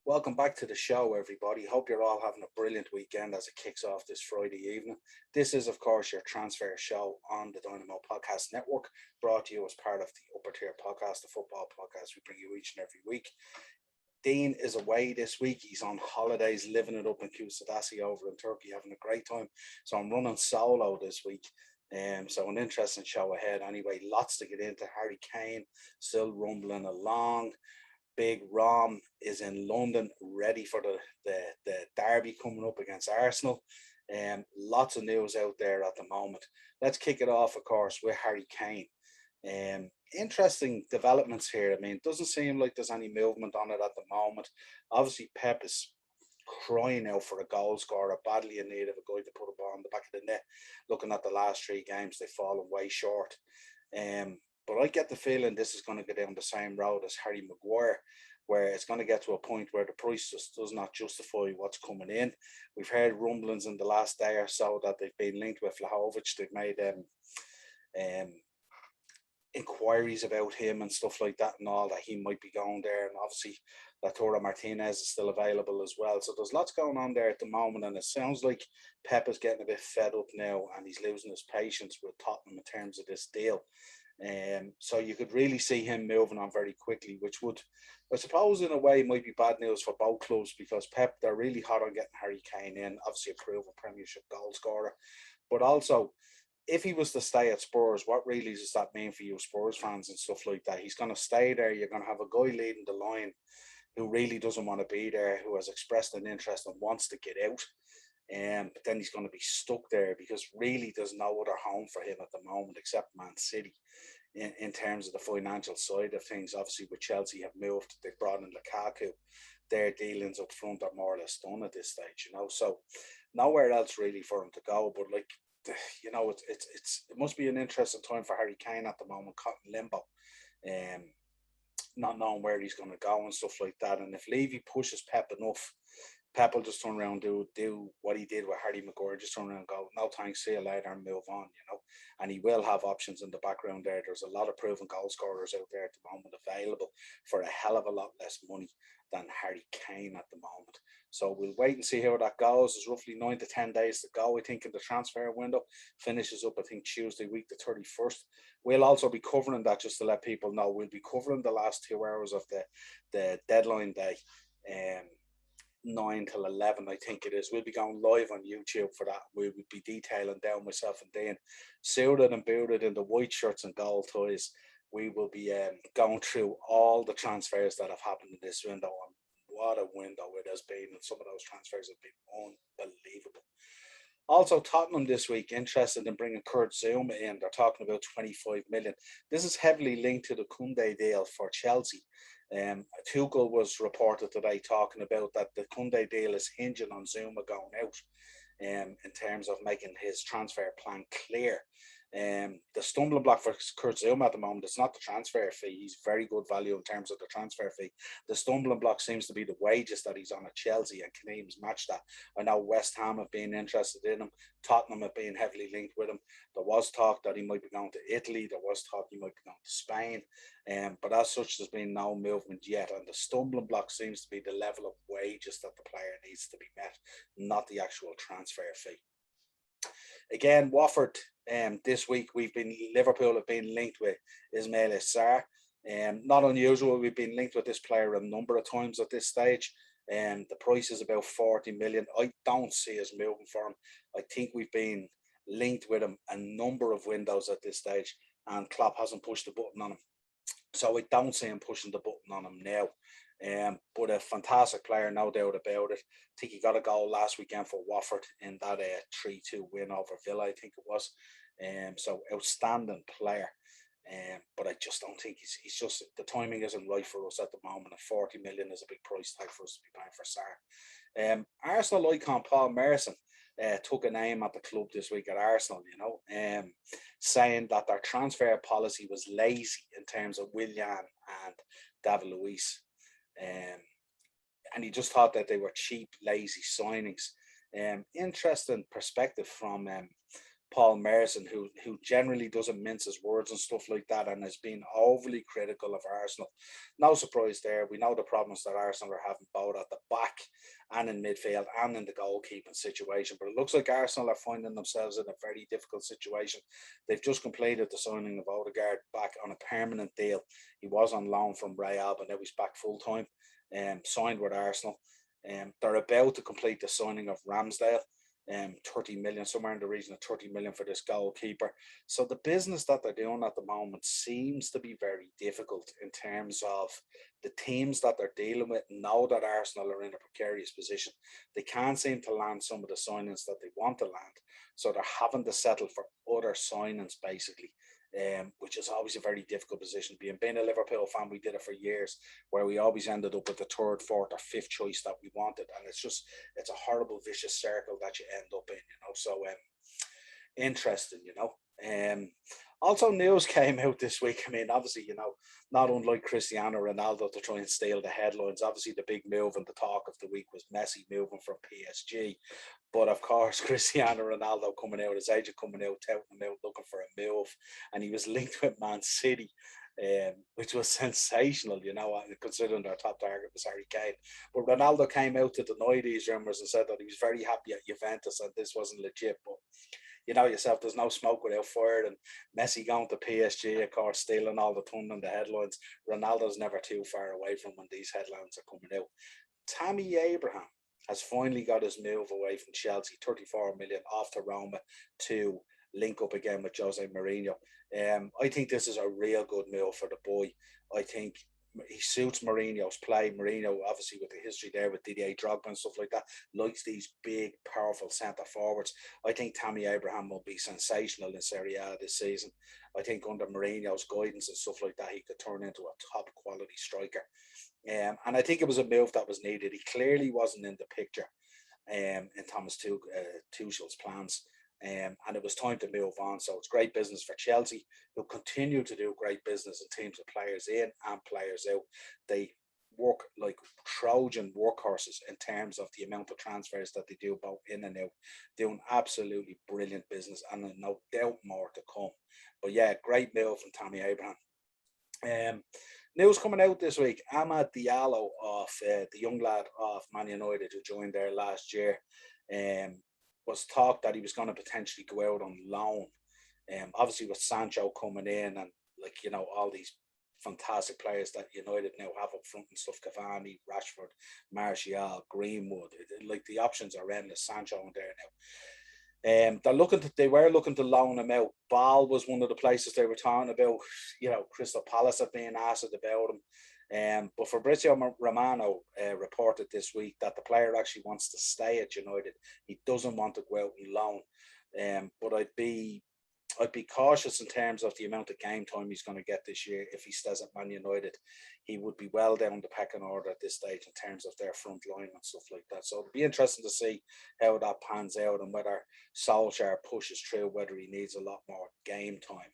Welcome back to the show, everybody. Hope you're all having a brilliant weekend as it kicks off this Friday evening. This is, of course, your transfer show on the Dynamo Podcast Network, brought to you as part of the Upper Tier Podcast, the football podcast we bring you each and every week. Dean is away this week. He's on holidays, living it up in Kusadasi over in Turkey, having a great time. So I'm running solo this week. So an interesting show ahead. Anyway, lots to get into. Harry Kane still rumbling along. Big Rom is in London, ready for the derby coming up against Arsenal. Lots of news out there at the moment. Let's kick it off, of course, with Harry Kane. Interesting developments here. I mean, it doesn't seem like there's any movement on it at the moment. Obviously, Pep is crying out for a goal scorer, badly in need of a guy to put a ball in the back of the net. Looking at the last three games, they've fallen way short. But I get the feeling this is going to go down the same road as Harry Maguire, where it's going to get to a point where the price just does not justify what's coming in. We've heard rumblings in the last day or so that they've been linked with Vlahovic. They've made um, inquiries about him and stuff like that and all, that he might be going there. And obviously, Lautaro Martinez is still available as well. So there's lots going on there at the moment. And it sounds like Pep is getting a bit fed up now and he's losing his patience with Tottenham in terms of this deal. So you could really see him moving on very quickly, which would, I suppose, in a way, might be bad news for both clubs because Pep, they're really hot on getting Harry Kane in, obviously a proven Premiership goal scorer. But also, if he was to stay at Spurs, what really does that mean for you Spurs fans and stuff like that? He's going to stay there. You're going to have a guy leading the line who really doesn't want to be there, who has expressed an interest and wants to get out. But then he's going to be stuck there because really there's no other home for him at the moment except Man City in terms of the financial side of things. Obviously, with Chelsea have moved, they've brought in Lukaku. Their dealings up front are more or less done at this stage, So nowhere else really for him to go. But it must be an interesting time for Harry Kane at the moment, caught in limbo. Not knowing where he's going to go and stuff like that. And if Levy pushes Pep enough, Pep will just turn around and do what he did with Harry Maguire, just turn around and go, no thanks, see you later, and move on. And he will have options in the background there. There's a lot of proven goal scorers out there at the moment available for a hell of a lot less money than Harry Kane at the moment. So we'll wait and see how that goes. There's roughly 9 to 10 days to go, I think, in the transfer window. Finishes up, I think, Tuesday week, the 31st. We'll also be covering that, just to let people know. We'll be covering the last 2 hours of the deadline day. 9 till 11, I think it is. We'll be going live on YouTube for that. We will be detailing down, myself and Dean, suited and booted in the white shirts and gold ties. We will be going through all the transfers that have happened in this window, and what a window it has been, and some of those transfers have been unbelievable. Also, Tottenham this week interested in bringing Kurt Zouma in. They're talking about 25 million. This is heavily linked to the Koundé deal for Chelsea. Tuchel was reported today talking about that the Koundé deal is hinging on Zouma going out in terms of making his transfer plan clear. The stumbling block for Kurt Zouma at the moment is not the transfer fee. He's very good value in terms of the transfer fee. The stumbling block seems to be the wages that he's on at Chelsea, and can he match that? I know West Ham have been interested in him. Tottenham have been heavily linked with him. There was talk that he might be going to Italy. There was talk he might be going to Spain. But as such, there's been no movement yet. And the stumbling block seems to be the level of wages that the player needs to be met, not the actual transfer fee. Again, Watford, this week Liverpool have been linked with Ismail Sarr. Not unusual. We've been linked with this player a number of times at this stage. The price is about 40 million. I don't see us moving for him. I think we've been linked with him a number of windows at this stage, and Klopp hasn't pushed the button on him. So I don't see him pushing the button on him now. But a fantastic player, no doubt about it. I think he got a goal last weekend for Watford in that 3-2 win over Villa, I think it was. So outstanding player. But I just don't think he's just, the timing isn't right for us at the moment. And 40 million is a big price tag for us to be paying for Sarr. Arsenal icon Paul Merson took a name at the club this week at Arsenal, saying that their transfer policy was lazy in terms of Willian and David Luiz. And he just thought that they were cheap, lazy signings. Interesting perspective from Paul Merson, who generally doesn't mince his words and stuff like that, and has been overly critical of Arsenal. No surprise there. We know the problems that Arsenal are having both at the back and in midfield and in the goalkeeping situation. But it looks like Arsenal are finding themselves in a very difficult situation. They've just completed the signing of Odegaard back on a permanent deal. He was on loan from Real, but now he's back full time, signed with Arsenal. They're about to complete the signing of Ramsdale. 30 million, somewhere in the region of 30 million for this goalkeeper. So the business that they're doing at the moment seems to be very difficult in terms of the teams that they're dealing with know that Arsenal are in a precarious position. They can't seem to land some of the signings that they want to land. So they're having to settle for other signings, basically. Which is always a very difficult position. Being a Liverpool fan, we did it for years, where we always ended up with the third, fourth, or fifth choice that we wanted, and it's a horrible, vicious circle that you end up in, So interesting, Also, news came out this week. I mean, obviously, not unlike Cristiano Ronaldo to try and steal the headlines. Obviously, the big move and the talk of the week was Messi moving from PSG. But of course, Cristiano Ronaldo coming out, his agent coming out, touting him out, looking for a move. And he was linked with Man City, which was sensational, considering their top target was Harry Kane. But Ronaldo came out to deny these rumours and said that he was very happy at Juventus and this wasn't legit. But you know yourself, there's no smoke without fire. And Messi going to PSG, of course, stealing all the thunder and the headlines. Ronaldo's never too far away from when these headlines are coming out. Tammy Abraham has finally got his move away from Chelsea, 34 million off to Roma to link up again with Jose Mourinho. I think this is a real good move for the boy. I think he suits Mourinho's play. Mourinho, obviously, with the history there with Didier Drogba and stuff like that, likes these big, powerful centre forwards. I think Tammy Abraham will be sensational in Serie A this season. I think under Mourinho's guidance and stuff like that, he could turn into a top quality striker. And I think it was a move that was needed. He clearly wasn't in the picture in Thomas Tuchel's plans. And it was time to move on. So it's great business for Chelsea, who continue to do great business in teams of players in and players out. They work like Trojan workhorses in terms of the amount of transfers that they do both in and out, doing absolutely brilliant business, and no doubt more to come. But yeah, great move from Tammy Abraham. News coming out this week: Amad Diallo, of the young lad of Man United who joined there last year, was talk that he was going to potentially go out on loan. Obviously with Sancho coming in and all these fantastic players that United now have up front and stuff, Cavani, Rashford, Martial, Greenwood, the options are endless. Sancho in there now. They were looking to loan him out. Ball was one of the places they were talking about. Crystal Palace have been asked about him. But Fabrizio Romano reported this week that the player actually wants to stay at United. He doesn't want to go out and loan. But I'd be cautious in terms of the amount of game time he's going to get this year. If he stays at Man United, he would be well down the pecking order at this stage in terms of their front line and stuff like that. So it'll be interesting to see how that pans out and whether Solskjaer pushes through, whether he needs a lot more game time.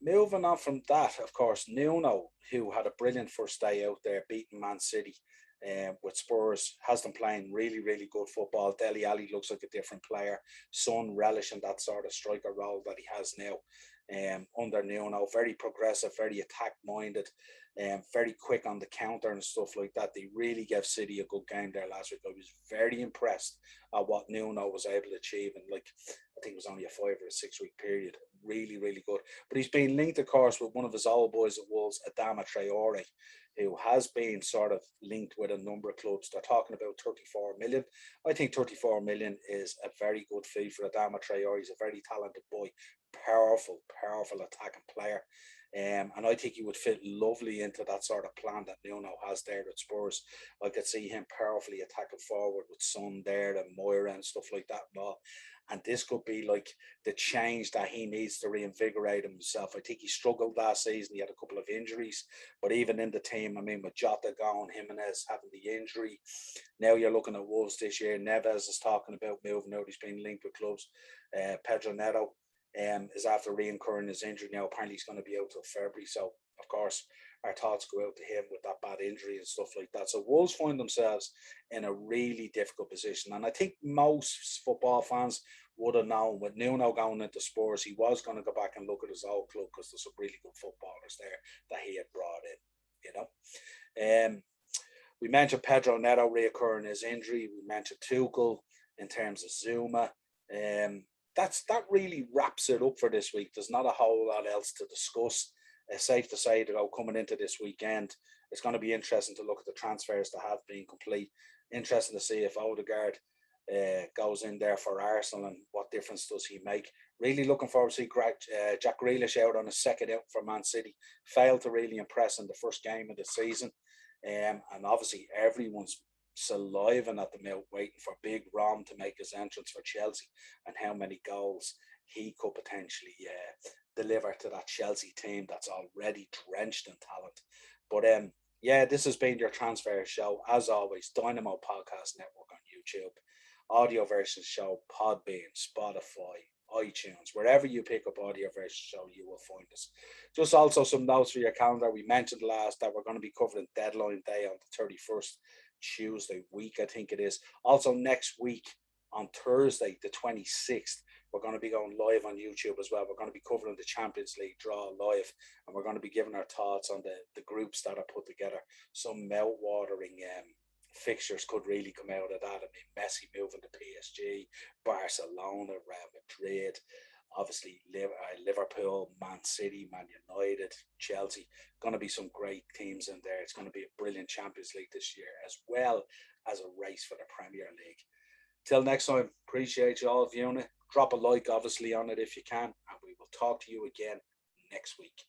Moving on from that, of course, Nuno, who had a brilliant first day out there, beating Man City with Spurs, has them playing really, really good football. Dele Alli looks like a different player. Son relishing that sort of striker role that he has now under Nuno. Very progressive, very attack-minded, very quick on the counter and stuff like that. They really gave City a good game there last week. I was very impressed at what Nuno was able to achieve in, I think it was only a 5 or a 6 week period. Really, really good. But he's been linked, of course, with one of his old boys at Wolves, Adama Traore, who has been sort of linked with a number of clubs. They're talking about 34 million. I think 34 million is a very good fee for Adama Traore. He's a very talented boy, powerful attacking player. And I think he would fit lovely into that sort of plan that Nuno has there at Spurs. I could see him powerfully attacking forward with Son there and Moira and stuff like that and all. And this could be the change that he needs to reinvigorate himself. I think he struggled last season. He had a couple of injuries, but even in the team, with Jota gone, Jimenez having the injury. Now you're looking at Wolves this year. Neves is talking about moving out. He's been linked with clubs. Pedro Neto is after re-incurring his injury now. Apparently he's going to be out till February. So, of course, our thoughts go out to him with that bad injury and stuff like that. So Wolves find themselves in a really difficult position. And I think most football fans would have known with Nuno going into Spurs, he was going to go back and look at his old club because there's some really good footballers there that he had brought in, you know. We mentioned Pedro Neto reoccurring his injury. We mentioned Tuchel in terms of Zuma. That really wraps it up for this week. There's not a whole lot else to discuss. It's safe to say that coming into this weekend, it's going to be interesting to look at the transfers that have been complete. Interesting to see if Odegaard goes in there for Arsenal and what difference does he make. Really looking forward to see Jack Grealish out on a second out for Man City. Failed to really impress in the first game of the season. And obviously everyone's saliving at the mouth waiting for Big Rom to make his entrance for Chelsea and how many goals he could potentially deliver to that Chelsea team that's already drenched in talent. But yeah, this has been your transfer show. As always, Dynamo Podcast Network on YouTube, audio version show, Podbean, Spotify, iTunes, wherever you pick up audio version show, you will find us. Just also some notes for your calendar. We mentioned last that we're going to be covering deadline day on the 31st, Tuesday week, I think it is. Also next week on Thursday, the 26th, we're going to be going live on YouTube as well. We're going to be covering the Champions League draw live, and we're going to be giving our thoughts on the groups that are put together. Some mouth-watering fixtures could really come out of that. I mean, Messi moving to PSG, Barcelona, Real Madrid, obviously Liverpool, Man City, Man United, Chelsea. Going to be some great teams in there. It's going to be a brilliant Champions League this year, as well as a race for the Premier League. Till next time, appreciate you all viewing it. Drop a like, obviously, on it if you can, and we will talk to you again next week.